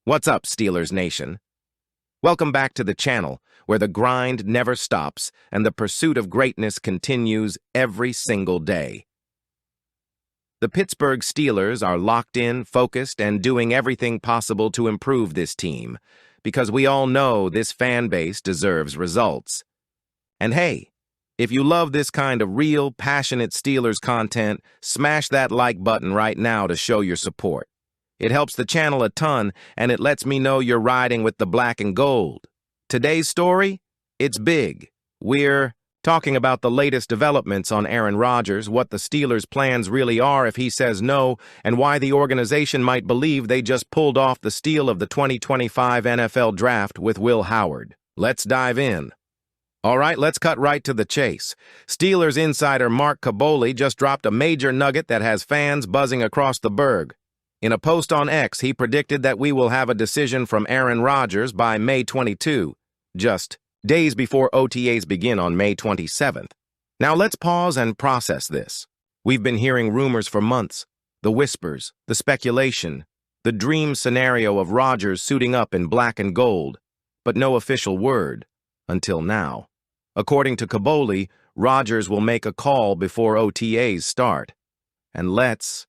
What's up, Steelers Nation? Welcome back to the channel, where the grind never stops and the pursuit of greatness continues every single day. The Pittsburgh Steelers are locked in, focused, and doing everything possible to improve this team, because we all know this fan base deserves results. And hey, if you love this kind of real, passionate Steelers content, smash that like button right now to show your support. It helps the channel a ton, and it lets me know you're riding with the black and gold. Today's story? It's big. We're talking about the latest developments on Aaron Rodgers, what the Steelers' plans really are if he says no, and why the organization might believe they just pulled off the steal of the 2025 NFL Draft with Will Howard. Let's dive in. All right, let's cut right to the chase. Steelers insider Mark Kaboly just dropped a major nugget that has fans buzzing across the burg. In a post on X, he predicted that we will have a decision from Aaron Rodgers by May 22, just days before OTAs begin on May 27th. Now let's pause and process this. We've been hearing rumors for months, the whispers, the speculation, the dream scenario of Rodgers suiting up in black and gold, but no official word until now. According to Kaboly, Rodgers will make a call before OTAs start. And let's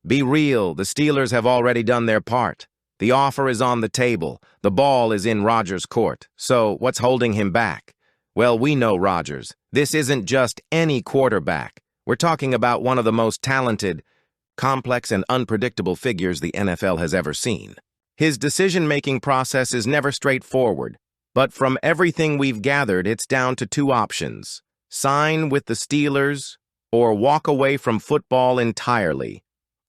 be real, the Steelers have already done their part. The offer is on the table. The ball is in Rodgers' court. So what's holding him back? Well, we know Rodgers. This isn't just any quarterback. We're talking about one of the most talented, complex, and unpredictable figures the NFL has ever seen. His decision-making process is never straightforward, but from everything we've gathered, it's down to two options: sign with the Steelers or walk away from football entirely.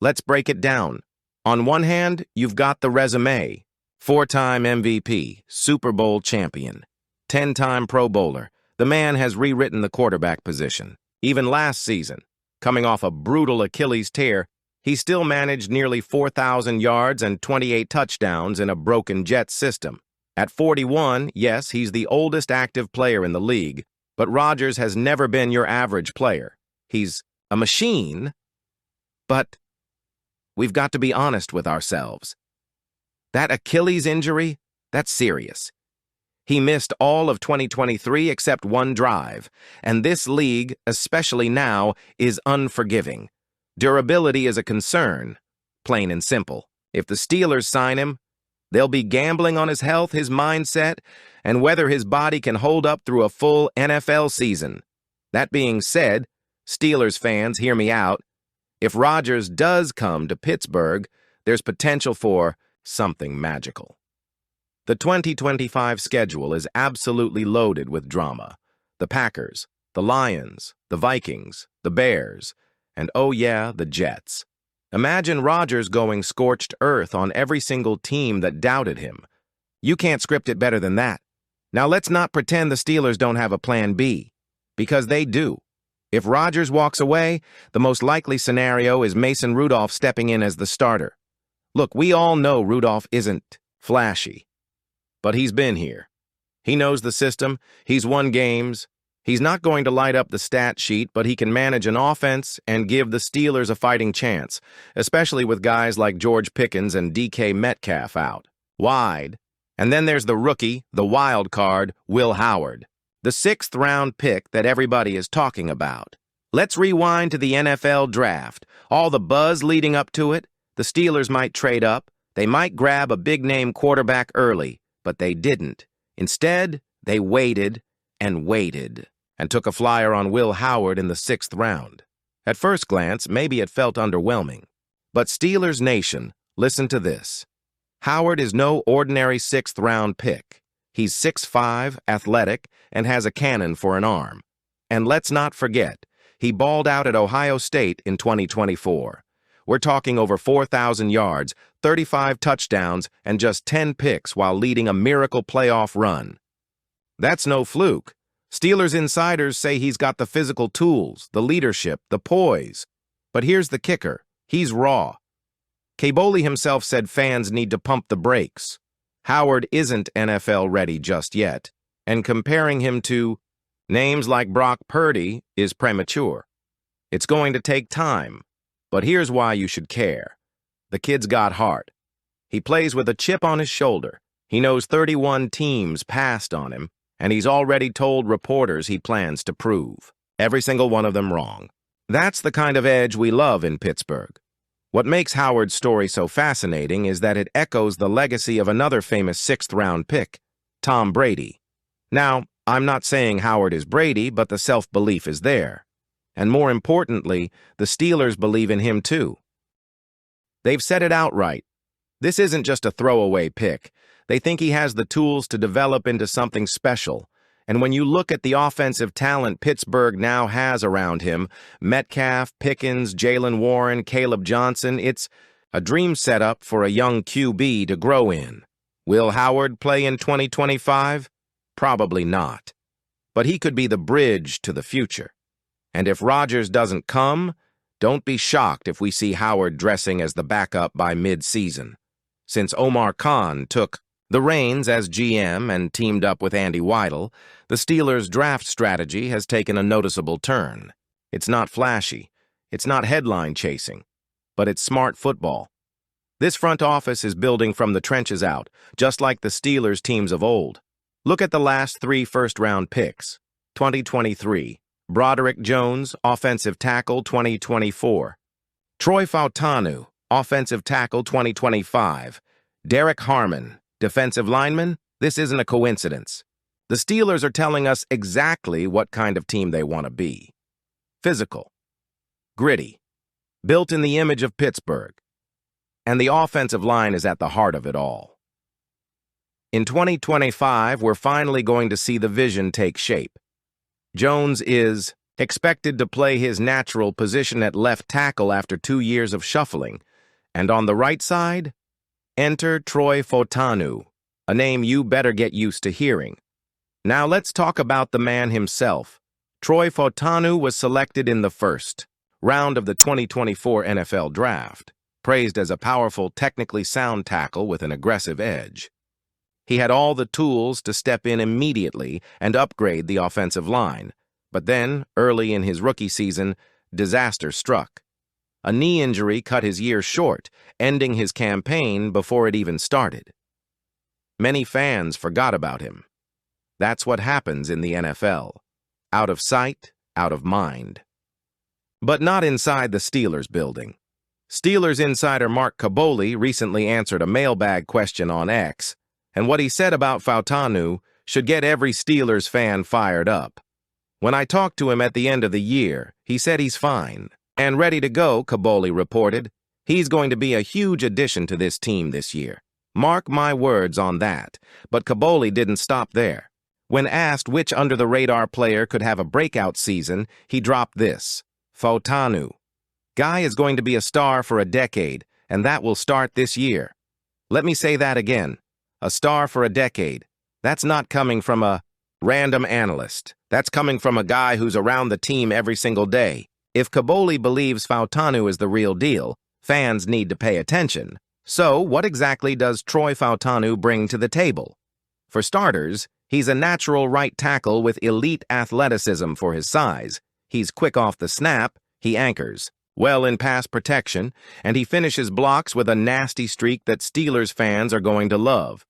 Let's break it down. On one hand, you've got the resume. 4-time MVP, Super Bowl champion, 10-time Pro Bowler. The man has rewritten the quarterback position. Even last season, coming off a brutal Achilles tear, he still managed nearly 4,000 yards and 28 touchdowns in a broken Jets system. At 41, yes, he's the oldest active player in the league, but Rodgers has never been your average player. He's a machine, but we've got to be honest with ourselves. That Achilles injury, that's serious. He missed all of 2023 except one drive, and this league, especially now, is unforgiving. Durability is a concern, plain and simple. If the Steelers sign him, they'll be gambling on his health, his mindset, and whether his body can hold up through a full NFL season. That being said, Steelers fans, hear me out. If Rodgers does come to Pittsburgh, there's potential for something magical. The 2025 schedule is absolutely loaded with drama. The Packers, the Lions, the Vikings, the Bears, and oh yeah, the Jets. Imagine Rodgers going scorched earth on every single team that doubted him. You can't script it better than that. Now let's not pretend the Steelers don't have a plan B, because they do. If Rodgers walks away, the most likely scenario is Mason Rudolph stepping in as the starter. Look, we all know Rudolph isn't flashy, but he's been here. He knows the system, he's won games. He's not going to light up the stat sheet, but he can manage an offense and give the Steelers a fighting chance, especially with guys like George Pickens and DK Metcalf out wide. And then there's the rookie, the wild card, Will Howard, the 6th-round pick that everybody is talking about. Let's rewind to the NFL Draft. All the buzz leading up to it. The Steelers might trade up. They might grab a big-name quarterback early, but they didn't. Instead, they waited and took a flyer on Will Howard in the 6th round. At first glance, maybe it felt underwhelming. But Steelers Nation, listen to this. Howard is no ordinary 6th-round pick. He's 6'5", athletic, and has a cannon for an arm. And let's not forget, he balled out at Ohio State in 2024. We're talking over 4,000 yards, 35 touchdowns, and just 10 picks while leading a miracle playoff run. That's no fluke. Steelers insiders say he's got the physical tools, the leadership, the poise. But here's the kicker. He's raw. Kaboly himself said fans need to pump the brakes. Howard isn't NFL ready just yet, and comparing him to names like Brock Purdy is premature. It's going to take time, but here's why you should care. The kid's got heart. He plays with a chip on his shoulder. He knows 31 teams passed on him, and he's already told reporters he plans to prove every single one of them wrong. That's the kind of edge we love in Pittsburgh. What makes Howard's story so fascinating is that it echoes the legacy of another famous sixth-round pick, Tom Brady. Now, I'm not saying Howard is Brady, but the self-belief is there. And more importantly, the Steelers believe in him too. They've said it outright. This isn't just a throwaway pick. They think he has the tools to develop into something special. And when you look at the offensive talent Pittsburgh now has around him, Metcalf, Pickens, Jalen Warren, Caleb Johnson, it's a dream setup for a young QB to grow in. Will Howard play in 2025? Probably not. But he could be the bridge to the future. And if Rodgers doesn't come, don't be shocked if we see Howard dressing as the backup by mid-season. Since Omar Khan took the reins as GM and teamed up with Andy Weidel, the Steelers' draft strategy has taken a noticeable turn. It's not flashy, it's not headline-chasing, but it's smart football. This front office is building from the trenches out, just like the Steelers teams of old. Look at the last 3 first-round picks. 2023, Broderick Jones, offensive tackle, 2024. Troy Fautanu, offensive tackle, 2025. Derek Harmon, defensive lineman. This isn't a coincidence. The Steelers are telling us exactly what kind of team they want to be. Physical, gritty, built in the image of Pittsburgh. And the offensive line is at the heart of it all. In 2025, we're finally going to see the vision take shape. Jones is expected to play his natural position at left tackle after 2 years of shuffling. And on the right side, enter Troy Fautanu, a name you better get used to hearing. Now let's talk about the man himself. Troy Fautanu was selected in the first round of the 2024 NFL Draft, praised as a powerful, technically sound tackle with an aggressive edge. He had all the tools to step in immediately and upgrade the offensive line. But then, early in his rookie season, disaster struck. A knee injury cut his year short, ending his campaign before it even started. Many fans forgot about him. That's what happens in the NFL. Out of sight, out of mind. But not inside the Steelers building. Steelers insider Mark Kaboly recently answered a mailbag question on X, and what he said about Fautanu should get every Steelers fan fired up. When I talked to him at the end of the year, he said he's fine and ready to go, Kaboly reported. He's going to be a huge addition to this team this year. Mark my words on that. But Kaboly didn't stop there. When asked which under-the-radar player could have a breakout season, he dropped this: Fautanu. Guy is going to be a star for a decade, and that will start this year. Let me say that again. A star for a decade. That's not coming from a random analyst. That's coming from a guy who's around the team every single day. If Kaboly believes Fautanu is the real deal, fans need to pay attention. So, what exactly does Troy Fautanu bring to the table? For starters, he's a natural right tackle with elite athleticism for his size. He's quick off the snap, he anchors well in pass protection, and he finishes blocks with a nasty streak that Steelers fans are going to love.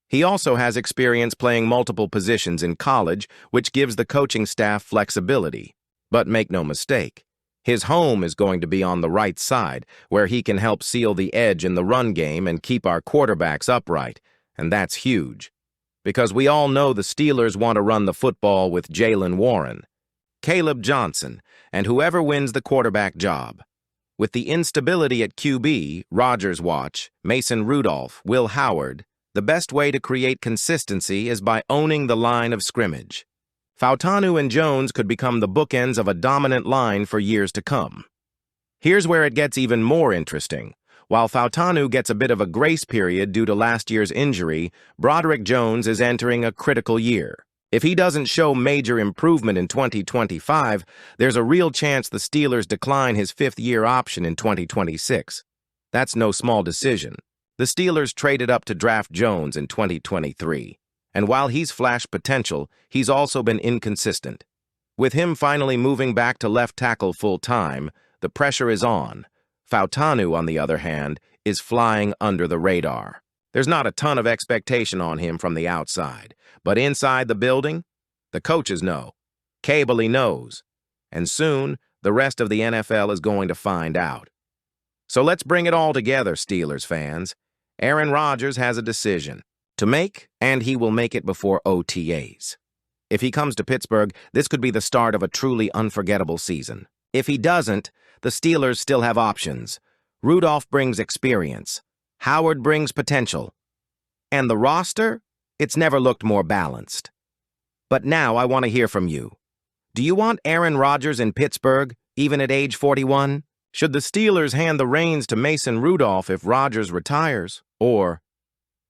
He also has experience playing multiple positions in college, which gives the coaching staff flexibility. But make no mistake, his home is going to be on the right side, where he can help seal the edge in the run game and keep our quarterbacks upright, and that's huge. Because we all know the Steelers want to run the football with Jalen Warren, Caleb Johnson, and whoever wins the quarterback job. With the instability at QB, Rodgers watch, Mason Rudolph, Will Howard, the best way to create consistency is by owning the line of scrimmage. Fautanu and Jones could become the bookends of a dominant line for years to come. Here's where it gets even more interesting. While Fautanu gets a bit of a grace period due to last year's injury, Broderick Jones is entering a critical year. If he doesn't show major improvement in 2025, there's a real chance the Steelers decline his fifth-year option in 2026. That's no small decision. The Steelers traded up to draft Jones in 2023, and while he's flashed potential, he's also been inconsistent. With him finally moving back to left tackle full-time, the pressure is on. Fautanu, on the other hand, is flying under the radar. There's not a ton of expectation on him from the outside, but inside the building, the coaches know. Cable knows. And soon, the rest of the NFL is going to find out. So let's bring it all together, Steelers fans. Aaron Rodgers has a decision to make, and he will make it before OTAs. If he comes to Pittsburgh, this could be the start of a truly unforgettable season. If he doesn't, the Steelers still have options. Rudolph brings experience. Howard brings potential. And the roster? It's never looked more balanced. But now I want to hear from you. Do you want Aaron Rodgers in Pittsburgh, even at age 41? Should the Steelers hand the reins to Mason Rudolph if Rodgers retires? Or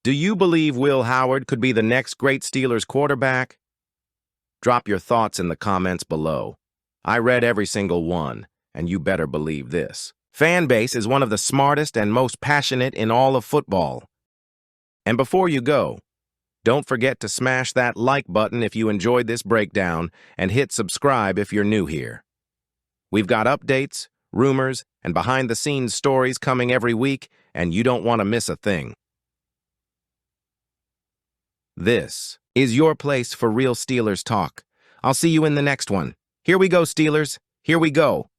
do you believe Will Howard could be the next great Steelers quarterback? Drop your thoughts in the comments below. I read every single one, and you better believe this. Fan base is one of the smartest and most passionate in all of football. And before you go, don't forget to smash that like button if you enjoyed this breakdown and hit subscribe if you're new here. We've got updates, rumors, and behind-the-scenes stories coming every week, and you don't want to miss a thing. This is your place for real Steelers talk. I'll see you in the next one. Here we go, Steelers. Here we go.